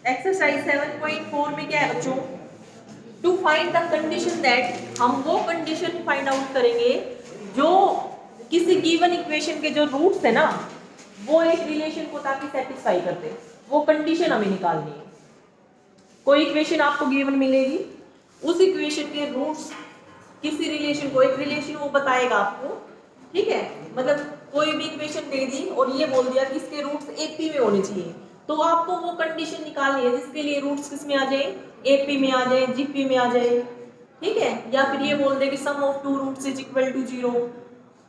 Exercise 7.4 में क्या है बच्चों, to find the condition that, हम वो कंडीशन फाइंड आउट करेंगे जो किसी गिवन इक्वेशन के जो रूट्स है ना वो एक रिलेशन को ताकि सेटिस्फाई करते, वो कंडीशन हमें निकालनी है। कोई इक्वेशन आपको गिवन मिलेगी, उस इक्वेशन के रूट्स किसी रिलेशन को, एक रिलेशन वो बताएगा आपको, ठीक है। मतलब कोई भी इक्वेशन दे दी और ये बोल दिया कि इसके रूट्स एपी में होने चाहिए, तो आपको वो कंडीशन निकालनी है जिसके लिए रूट्स किस में आ जाए, एपी में आ जाए, जीपी में आ जाए, ठीक है। या फिर ये बोल दे कि sum of two roots is equal to 0।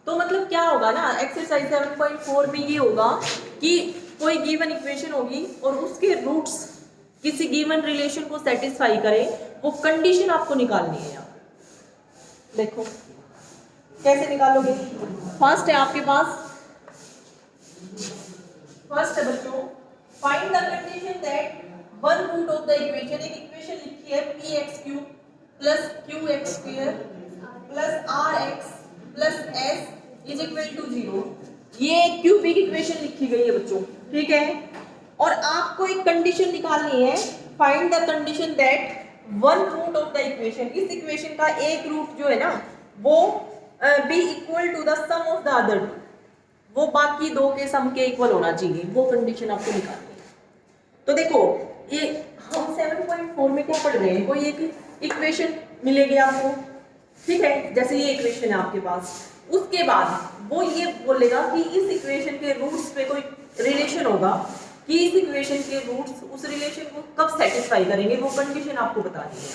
तो मतलब क्या होगा ना, एक्सरसाइज 7.4 में ये होगा कि कोई गिवन इक्वेशन होगी और उसके रूट्स किसी गिवन रिलेशन को सेटिस्फाई करें, वो कंडीशन आपको निकालनी है। देखो कैसे निकालोगे। फर्स्ट है आपके पास, फर्स्ट है बच्चों, find the condition that one root of the equation, एक इक्वेशन लिखी है px³ plus qx² plus rx plus s is equal to 0। ये क्यूबिक इक्वेशन लिखी गई है बच्चों, ठीक है। और आपको एक कंडीशन निकालनी है, find the condition that one root of the equation, इस इक्वेशन का एक रूट जो है ना वो be equal to the sum of the other two, वो बाकी दो के सम के इक्वल होना चाहिए, वो कंडीशन आपको निकालनी है। तो देखो ये हम 7.4 में क्या पढ़ रहे हैं, कोई एक इक्वेशन मिलेगी आपको, ठीक है, जैसे ये इक्वेशन है आपके पास, उसके बाद वो ये बोलेगा कि इस इक्वेशन के रूट्स पे कोई रिलेशन होगा कि इस इक्वेशन के रूट्स उस रिलेशन को कब सेटिस्फाई करेंगे, वो कंडीशन आपको बतानी है।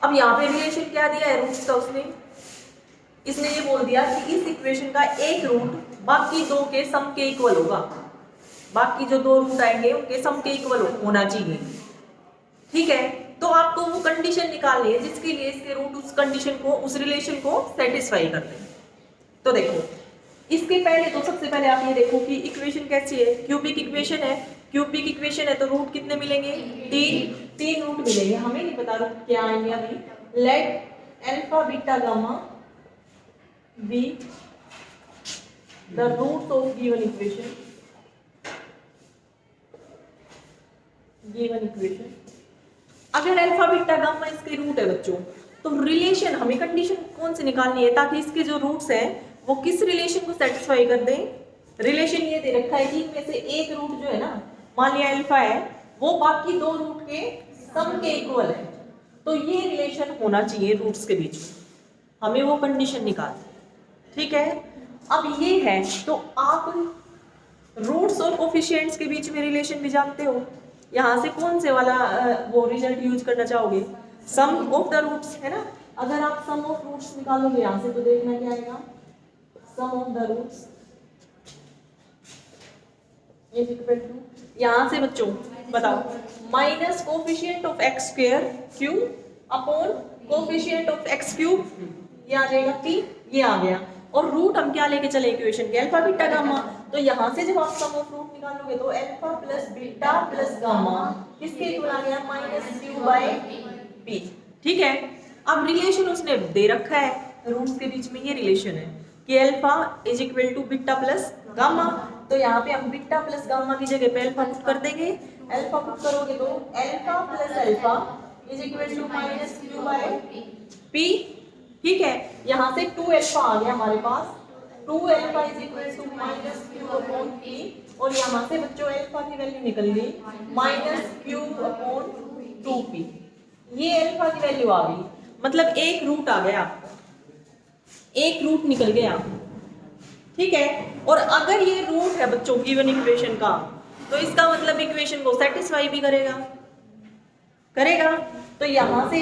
अब यहाँ पे रिलेशन क्या दिया है रूट्स का, इसने ये बोल दिया कि इस इक्वेशन का एक रूट बाकी दो के सम के इक्वल होगा, बाकी जो दो रूट आएंगे उनके सम के इक्वल होना चाहिए, ठीक है। तो आपको वो कंडीशन निकालनी है जिसके लिए इसके रूट उस कंडीशन को, उस रिलेशन को सेटिस्फाई करते हैं। तो देखो इसके पहले तो सबसे पहले आप ये देखो कि इक्वेशन कैसी है, क्यूबिक इक्वेशन है, क्यूबिक इक्वेशन है तो रूट कितने मिलेंगे, तीन रूट मिलेंगे, हमें नहीं पता रूट क्या आएंगे अभी। Let alpha beta gamma be the roots of given equation, given equation अगर अल्फा बीटा गामा इसके रूट है बच्चों, तो रिलेशन हमें कंडीशन कौन सी निकालनी है ताकि इसके जो रूट्स हैं वो किस रिलेशन को सेटिस्फाई कर दें। रिलेशन ये दे रखा है कि इनमें से एक रूट जो है ना, मान लिया अल्फा है, वो बाकी दो रूट के सम के इक्वल है, तो ये रिलेशन होना चाहिए रूट्स के बीच में, हमें वो कंडीशन निकालनी है, ठीक है। अब ये है तो आप रूट्स और कोफिशिएंट्स के बीच में रिलेशन भी जानते हो, यहाँ से कौन से वाला वो रिजल्ट यूज करना चाहोगे, सम ऑफ द रूट्स है ना। अगर आप सम ऑफ रूट्स निकालोगे यहाँ से तो देखना क्या आएगा, sum of the roots is equal to, यहाँ से बच्चों बताओ, minus coefficient of x square q upon coefficient of x cube, ये आ जाएगा p, ये आ गया। और रूट हम क्या लेके चले इक्वेशन के, अल्फा बीटा गामा, तो यहाँ से जब आप सम ऑफ रूट निकालोगे तो alpha plus beta plus gamma किसके इक्वल आ गया, माइनस क्यू बाय p, ठीक है। अब रिलेशन उसने दे रखा है रूट्स के बीच में, ये रिलेशन है कि alpha is equal to beta plus gamma, तो यहाँ पे हम बीटा प्लस गामा की जगह पे अल्फा पुट कर देंगे, अल्फा पुट करोगे तो alpha plus alpha is equal to minus q by p, ठीक है। यहाँ से 2 अल्फा आ गया हमारे पास, 2 alpha is equal to minus q upon p, और यहाँ से बच्चों अल्फा की वैल्यू निकल गई माइनस क्यू अपॉन 2p, ये अल्फा की वैल्यू आ गई, मतलब एक रूट आ गया, एक रूट निकल गया, ठीक है। और अगर ये रूट है बच्चों गिवन इक्वेशन का, तो इसका मतलब इक्वेशन को सेटिस्फाई भी करेगा, करेगा। तो यहाँ से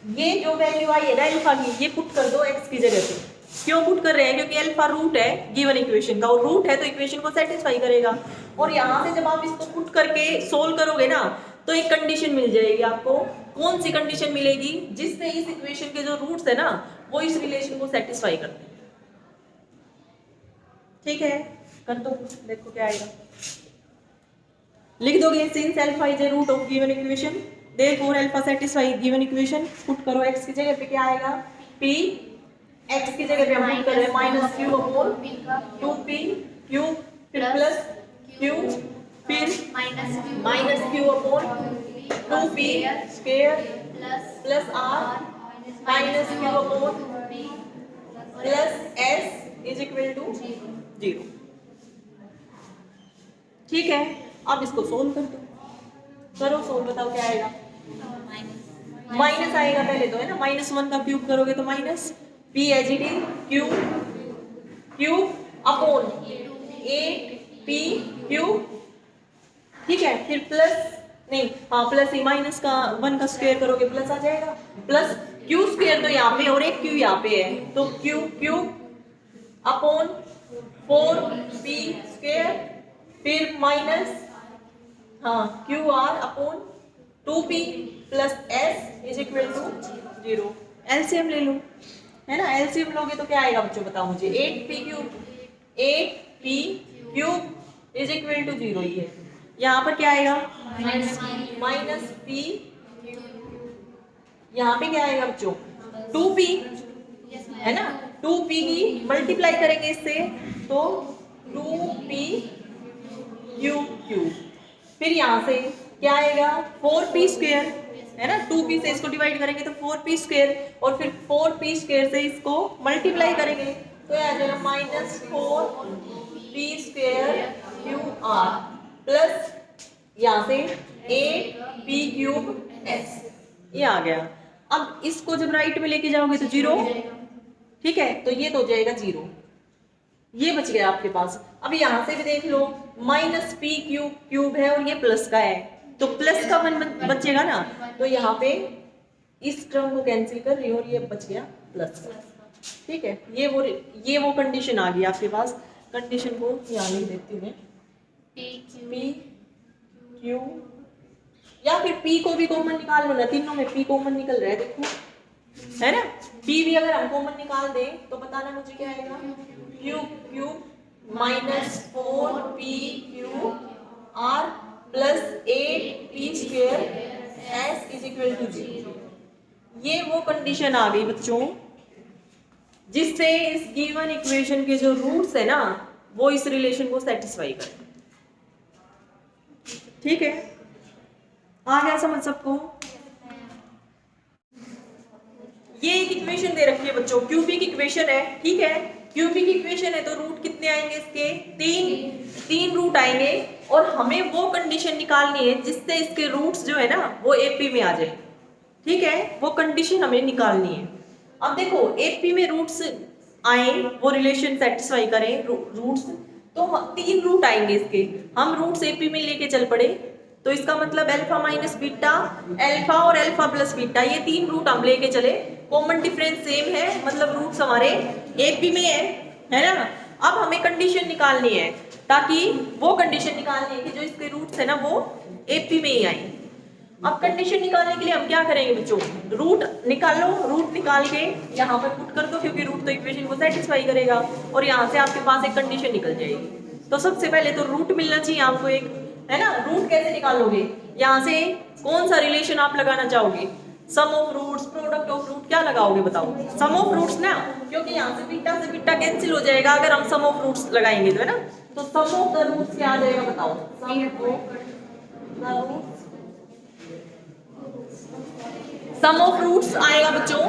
ये जो वैल्यू आई है ना अल्फा की, ये पुट कर दो x की जगह पे। क्यों पुट कर रहे हैं, क्योंकि अल्फा रूट है गिवन इक्वेशन का, और रूट है तो इक्वेशन को सेटिस्फाई करेगा। और यहाँ से जब आप इसको पुट करके सोल्व करोगे ना, तो एक कंडीशन मिल जाएगी आपको। कौन सी कंडीशन मिलेगी, जिससे इस इक्वेशन के जो रूट्स है ना वो इस रिलेशन को सेटिस्फाई करते हैं, ठीक है। कर दो, देखो क्या आएगा, लिख दोगे since alpha is a root of given equation therefore alpha satisfy given equation, put करो x की जगह पे क्या आएगा p, x की जगह पे हम पुट कर रहे हैं minus q upon 2p, q फिर प्लस क्यू फिर minus q upon 2p square plus r minus q upon plus s is equal to 0। ठीक है, अब इसको सोल्व कर दो, करो सोल्व, बताओ क्या आएगा। माइनस आएगा पहले तो, है ना, -1 का क्यूब करोगे तो minus p H D cube upon 8p cube. ठीक है, फिर प्लस नहीं, हाँ प्लस ही माइनस का 1 का स्क्वायर करोगे प्लस आ जाएगा, प्लस क्यू स्क्वायर तो यहाँ पे और एक क्यू यहाँ पे है, तो q cube upon 4p square, फिर माइनस हाँ q r upon 2p plus s is equal to 0। LCM ले लो, है ना, एलसीएम लोगे तो क्या आएगा बच्चों, बताओ मुझे। 8p cube is equal to 0 ही है। यहाँ पर क्या आएगा माइनस p, यहाँ पे क्या आएगा बच्चों 2p, है ना, 2p की मल्टीप्लाई करेंगे इससे तो 2p क्यूब, फिर यहाँ से क्या आएगा 4p स्क्वायर, है ना, 2p से इसको डिवाइड करेंगे तो 4p स्क्वायर, और फिर 4p स्क्वायर से इसको मल्टीप्लाई करेंगे तो ये आ जाएगा -4p square cube are plus यहाँ से 8p क्यूब एस, ये आ गया। अब इसको जब राइट में लेके जाओगे तो 0, ठीक है, तो ये तो हो जाएगा 0, ये बच गया आपके पास। अब यहाँ से भी देख लो -p क्यूब है और ये प्लस का है, तो प्लस का 1 बचेगा ना, तो यहाँ पे इस टर्म को कैंसिल कर रही हूँ और ये बच गया प्लस का। ठीक है, ये वो कंडीशन आ गई आपके पास। कंडीशन को यहाँ लिख देती हूँ मैं, p q, या फिर p को भी कॉमन निकाल लो ना, तीनों में p कॉमन निकल रहा है देखो, है ना, p भी अगर हम कॉमन निकाल दें तो बताना मुझे क्या आएगा, cube -4p cube r plus 8p square s is equal to 0। ये वो कंडीशन आ गई बच्चों जिससे इस गिवन इक्वेशन के जो रूट्स है ना वो इस रिलेशन को सेटिस्फाई करें। ठीक है, आ गया समझ सबको। ये एक इक्वेशन दे रखी है बच्चों, क्यूबिक इक्वेशन है। ठीक है, क्यूबिक इक्वेशन है तो रूट कितने आएंगे इसके, तीन रूट आएंगे, और हमें वो कंडीशन निकालनी है जिससे इसके रूट्स जो है ना वो एपी में आ जाए। ठीक है, वो कंडीशन हमें निकालनी है। अब देखो एपी में रूट्स आए, वो रिलेशन सेटिस्फाई करें रूट्स, तो 3 रूट आएंगे इसके, हम रूट्स एपी में लेके चल पड़े, तो इसका मतलब अल्फा माइनस बीटा, अल्फा और अल्फा प्लस बीटा, ये 3 रूट हम लेके चले, कॉमन डिफरेंस सेम है, मतलब रूट्स हमारे एपी में है ना। अब हमें कंडीशन निकालनी है, ताकि वो कंडीशन निकालनी है कि जो इसके रूट्स है ना वो एपी में ही आए। अब कंडीशन निकालने के लिए हम क्या करेंगे बच्चों, रूट निकालो, रूट निकाल के यहाँ पर पुट कर दो, क्योंकि रूट तो इक्वेशन को सेटिस्फाई करेगा, और यहाँ से आपके पास एक कंडीशन निकल जाएगी। तो सबसे पहले तो रूट मिलना चाहिए आपको एक, है ना। रूट कैसे निकालोगे, यहाँ से कौन सा रिलेशन आप लगाना चाहोगे, sum of roots, product of root, क्या लगाओगे बताओ, सम ऑफ रूट्स ना, क्योंकि यहाँ से बीटा कैंसिल हो जाएगा अगर हम सम ऑफ रूट्स लगाएंगे तो, है ना। तो सम ऑफ द रूट्स क्या आ जाएगा बताओ, सम ऑफ रूट्स आएगा बच्चों,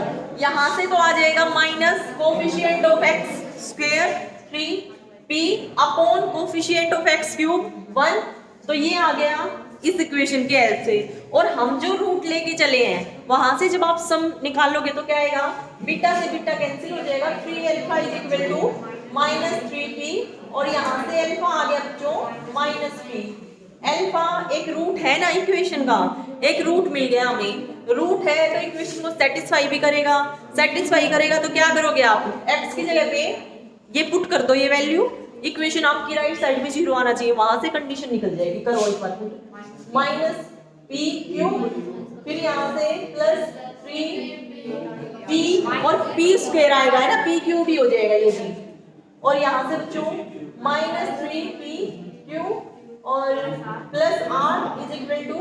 यहाँ से तो आ जाएगा minus coefficient of x square 3p upon coefficient of x cube 1, तो ये आ गया इस इक्वेशन के हेल्प से। और हम जो रूट लेके चले हैं वहां से जब आप सम निकालोगे तो क्या आएगा, बीटा से बीटा कैंसिल हो जाएगा, 3 alpha is equal to -3p, और यहाँ से अल्फा आ गया बच्चों -p। अल्फा एक रूट है ना इक्वेशन का, एक रूट मिल गया हमें, रूट है तो इक्वेशन को सेटिस्फाई भी करेगा, सेटिस्फाई करेगा तो क्या करोगे आप, x की जगह पे ये पुट कर दो, ये वैल्यू, इक्वेशन आपकी राइट साइड में 0 आना चाहिए, वहां से कंडीशन निकल जाएगी। करो एक बार -p क्यूब, फिर यहाँ से +3p और p स्क्वायर आएगा, है ना, p क्यूब भी हो जाएगा ये चीज, और यहाँ से बच्चों -3p क्यूब और plus r is equal to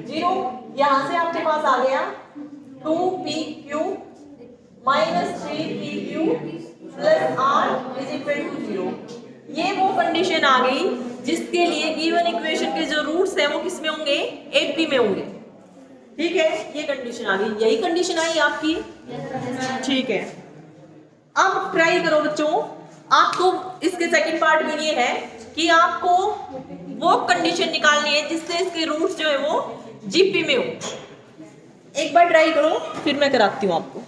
0। यहाँ से आपके पास आ गया 2p cube -3p cube plus r is equal to 0। ये वो कंडीशन आ गई जिसके लिए गिवन इक्वेशन के जो रूट्स हैं वो किस में होंगे, एपी में होंगे। ठीक है, ये कंडीशन आ गई, यही कंडीशन आई आपकी। ठीक है, अब ट्राई करो बच्चों, आपको इसके सेकंड पार्ट में ये है कि आपको वो कंडीशन निकालनी है जिससे इसके रूट्स जो है वो जीपी में हो। एक बार ट्राई करो, फिर मैं कराती हूँ आपको।